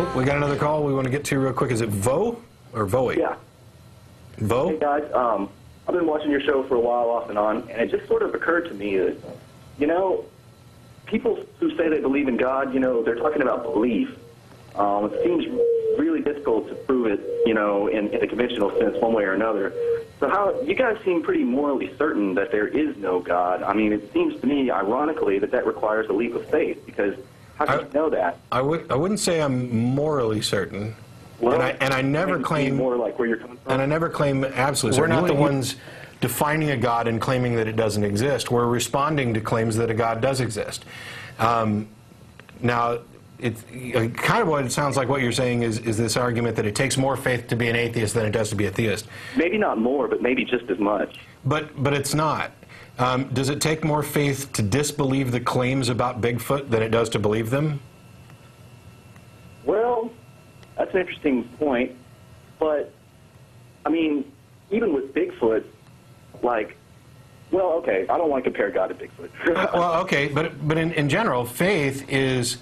Oh, we got another call we want to get to real quick. Is it Vo or Voe? Yeah. Vo? Hey, guys. I've been watching your show for a while off and on, and it just sort of occurred to me that, you know, people who say they believe in God, you know, they're talking about belief. It seems really difficult to prove it, you know, in a conventional sense one way or another. So how, you guys seem pretty morally certain that there is no God. I mean, it seems to me, ironically, that requires a leap of faith, because how can you know that? I wouldn't say I'm morally certain. Well, and I never claim more like where you're coming from. And I never claim absolute. We're not the ones defining a God and claiming that it doesn't exist. We're responding to claims that a God does exist. Now, it's kind of what it sounds like. What you're saying is this argument that it takes more faith to be an atheist than it does to be a theist. Maybe not more, but maybe just as much. But it's not. Does it take more faith to disbelieve the claims about Bigfoot than it does to believe them? Well, that's an interesting point. But, I mean, even with Bigfoot, like, well, okay, I don't want to compare God to Bigfoot. Well, okay, but in general, faith is...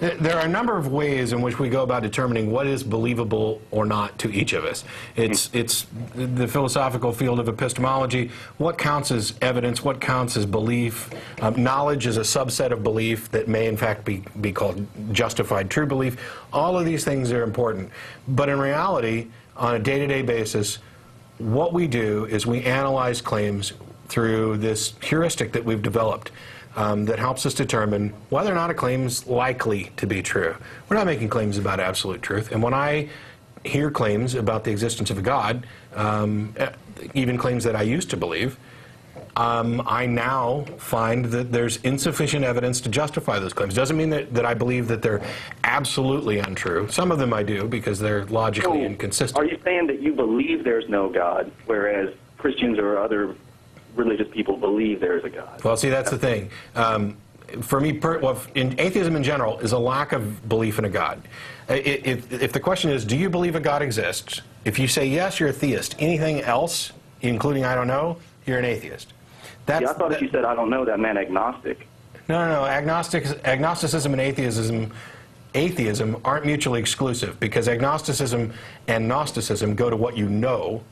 There are a number of ways in which we go about determining what is believable or not to each of us. It's the philosophical field of epistemology. What counts as evidence? What counts as belief? Knowledge is a subset of belief that may, in fact, be called justified true belief. All of these things are important. But in reality, on a day-to-day basis, what we do is we analyze claims through this heuristic that we've developed. That helps us determine whether or not a claim is likely to be true. We're not making claims about absolute truth. And when I hear claims about the existence of a God, even claims that I used to believe, I now find that there's insufficient evidence to justify those claims. Doesn't mean that I believe that they're absolutely untrue. Some of them I do, because they're logically inconsistent. Are you saying that you believe there's no God, whereas Christians or other religious people believe there is a God? Well, see, that's the thing. For me, in atheism in general, is a lack of belief in a God. If the question is, do you believe a God exists? If you say yes, you're a theist. Anything else, including I don't know, you're an atheist. I thought if you said I don't know, that meant agnostic. No. Agnosticism and atheism aren't mutually exclusive, because agnosticism and Gnosticism go to what you know,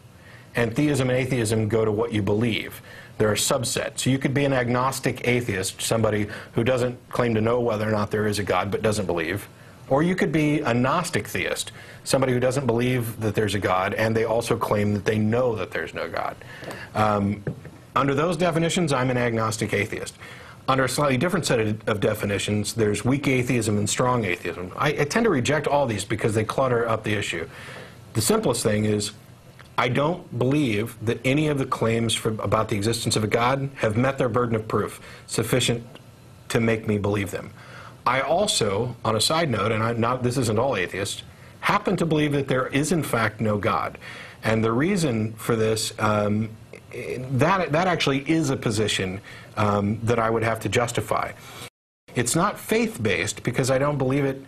and theism and atheism go to what you believe. There are subsets. So you could be an agnostic atheist, somebody who doesn't claim to know whether or not there is a God but doesn't believe. Or you could be a Gnostic theist, somebody who doesn't believe that there's a God and they also claim that they know that there's no God. Under those definitions, I'm an agnostic atheist. Under a slightly different set of definitions, there's weak atheism and strong atheism. I tend to reject all these because they clutter up the issue. The simplest thing is, I don't believe that any of the claims about the existence of a God have met their burden of proof sufficient to make me believe them. I also, on a side note, and this isn't all atheists, happen to believe that there is in fact no God. And the reason for this, that actually is a position that I would have to justify. It's not faith-based, because I don't believe it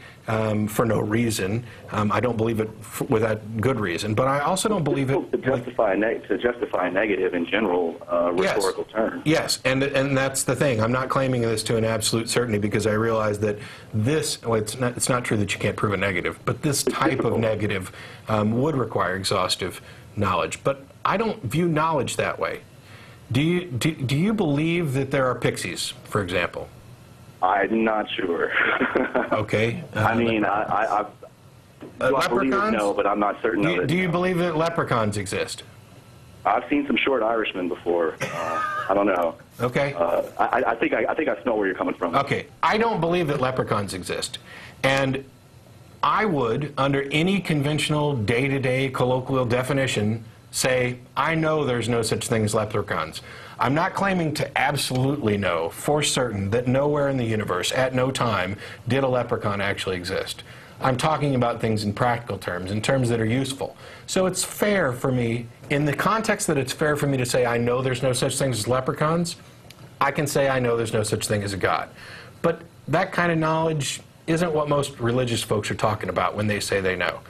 for no reason. I don't believe it without good reason. But I also don't believe it... To justify a negative in general rhetorical terms. Yes, and that's the thing. I'm not claiming this to an absolute certainty, because I realize that this... Well, it's not true that you can't prove a negative, but this type of negative would require exhaustive knowledge. But I don't view knowledge that way. Do you believe that there are pixies, for example? I'm not sure. Okay. I mean, I believe it, no, but I'm not certain of it. Do you believe that leprechauns exist? I've seen some short Irishmen before. I don't know. Okay. I think I smell where you're coming from. Okay. I don't believe that leprechauns exist. And I would, under any conventional day-to-day colloquial definition, say, I know there's no such thing as leprechauns. I'm not claiming to absolutely know for certain that nowhere in the universe, at no time, did a leprechaun actually exist. I'm talking about things in practical terms, in terms that are useful. So it's fair for me, in the context that it's fair for me to say I know there's no such things as leprechauns, I can say I know there's no such thing as a God. But that kind of knowledge isn't what most religious folks are talking about when they say they know.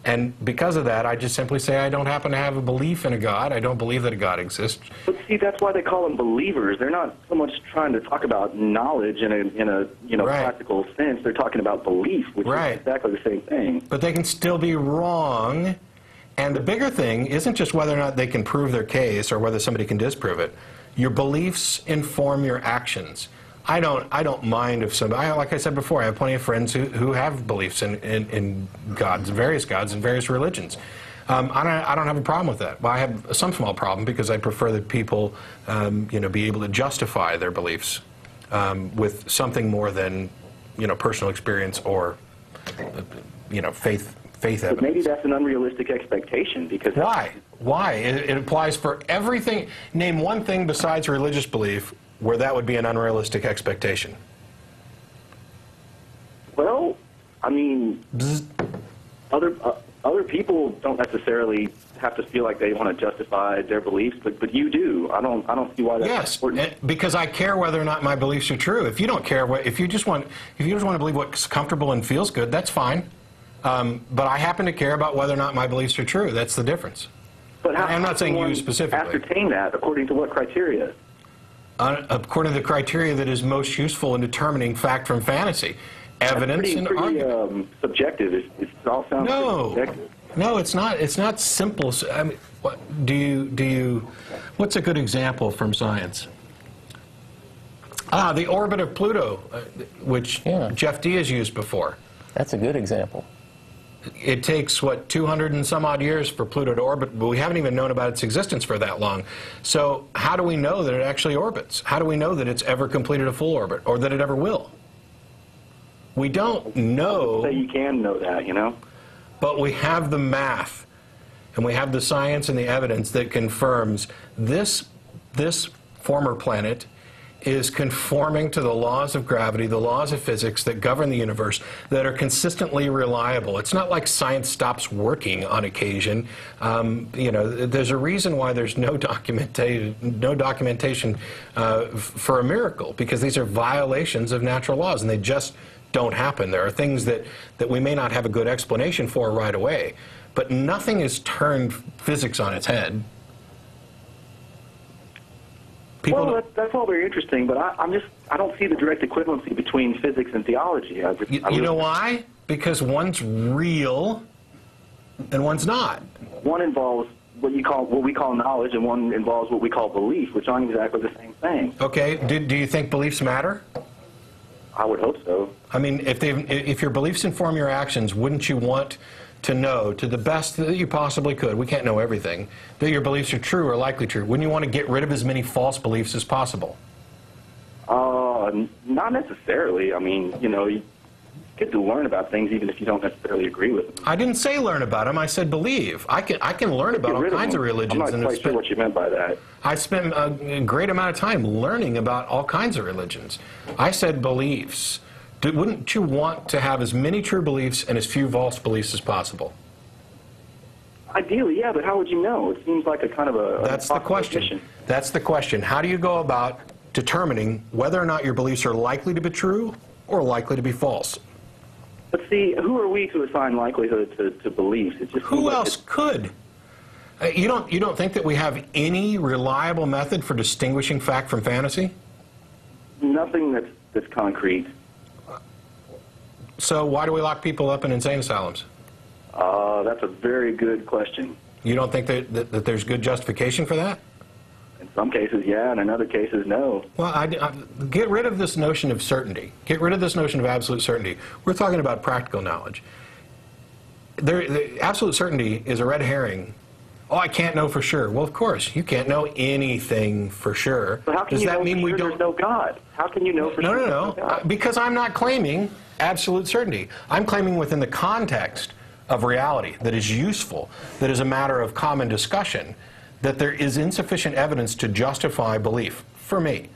And because of that, I just simply say I don't happen to have a belief in a God. I don't believe that a God exists. But see, that's why they call them believers. They're not so much trying to talk about knowledge in a Right. practical sense. They're talking about belief, which Right. is exactly the same thing. But they can still be wrong. And the bigger thing isn't just whether or not they can prove their case or whether somebody can disprove it. Your beliefs inform your actions. I don't mind if somebody, like I said before, I have plenty of friends who have beliefs in gods, various gods, and various religions. I don't have a problem with that. Well, I have some small problem because I prefer that people, be able to justify their beliefs with something more than, personal experience or, faith evidence. But maybe that's an unrealistic expectation because... Why? Why? It applies for everything. Name one thing besides religious belief where that would be an unrealistic expectation. Well, I mean, Bzz. other people don't necessarily have to feel like they want to justify their beliefs, but you do. I don't see why that's important. Yes, because I care whether or not my beliefs are true. If you don't care, if you just want to believe what's comfortable and feels good, that's fine. But I happen to care about whether or not my beliefs are true. That's the difference. But how, I'm not saying you specifically. Ascertain that according to what criteria? According to the criteria that is most useful in determining fact from fantasy, evidence and argument. Subjective. It all sounds pretty subjective. No, it's not. It's not simple. I mean, what's a good example from science? The orbit of Pluto, which Jeff D has used before. That's a good example. It takes, 200 and some odd years for Pluto to orbit, but we haven't even known about its existence for that long. So how do we know that it actually orbits? How do we know that it's ever completed a full orbit, or that it ever will? We don't know. Say you can know that, But we have the math, and we have the science and the evidence that confirms this former planet is conforming to the laws of gravity, the laws of physics that govern the universe, that are consistently reliable. It's not like science stops working on occasion. There's a reason why there's no documentation for a miracle, because these are violations of natural laws, and they just don't happen. There are things that we may not have a good explanation for right away, but nothing has turned physics on its head. Well, that's all very interesting, but I don't see the direct equivalency between physics and theology. You know why? Because one's real and one's not. One involves what we call knowledge, and one involves what we call belief, which aren't exactly the same thing. Okay. Do you think beliefs matter? I would hope so. I mean, if your beliefs inform your actions, wouldn't you want to know, to the best that you possibly could, we can't know everything, that your beliefs are true or likely true? Wouldn't you want to get rid of as many false beliefs as possible? Not necessarily. I mean, you get to learn about things even if you don't necessarily agree with them. I didn't say learn about them. I said believe. I can learn about all kinds of religions. I'm not quite sure what you meant by that. I spent a great amount of time learning about all kinds of religions. I said beliefs. Wouldn't you want to have as many true beliefs and as few false beliefs as possible? Ideally, yeah, but how would you know? It seems like a kind of a... That's the question. Mission. That's the question. How do you go about determining whether or not your beliefs are likely to be true or likely to be false? But see, who are we to assign likelihood to beliefs? It just Who else could? You don't think that we have any reliable method for distinguishing fact from fantasy? Nothing that's concrete. So why do we lock people up in insane asylums? That's a very good question. You don't think that there's good justification for that? In some cases, yeah, and in other cases, no. Well, get rid of this notion of certainty. Get rid of this notion of absolute certainty. We're talking about practical knowledge. The absolute certainty is a red herring. Oh, I can't know for sure. Well, of course, you can't know anything for sure. But how can you know for sure there's no God? How can you know for sure there's no God? Because I'm not claiming absolute certainty. I'm claiming within the context of reality that is useful, that is a matter of common discussion, that there is insufficient evidence to justify belief for me.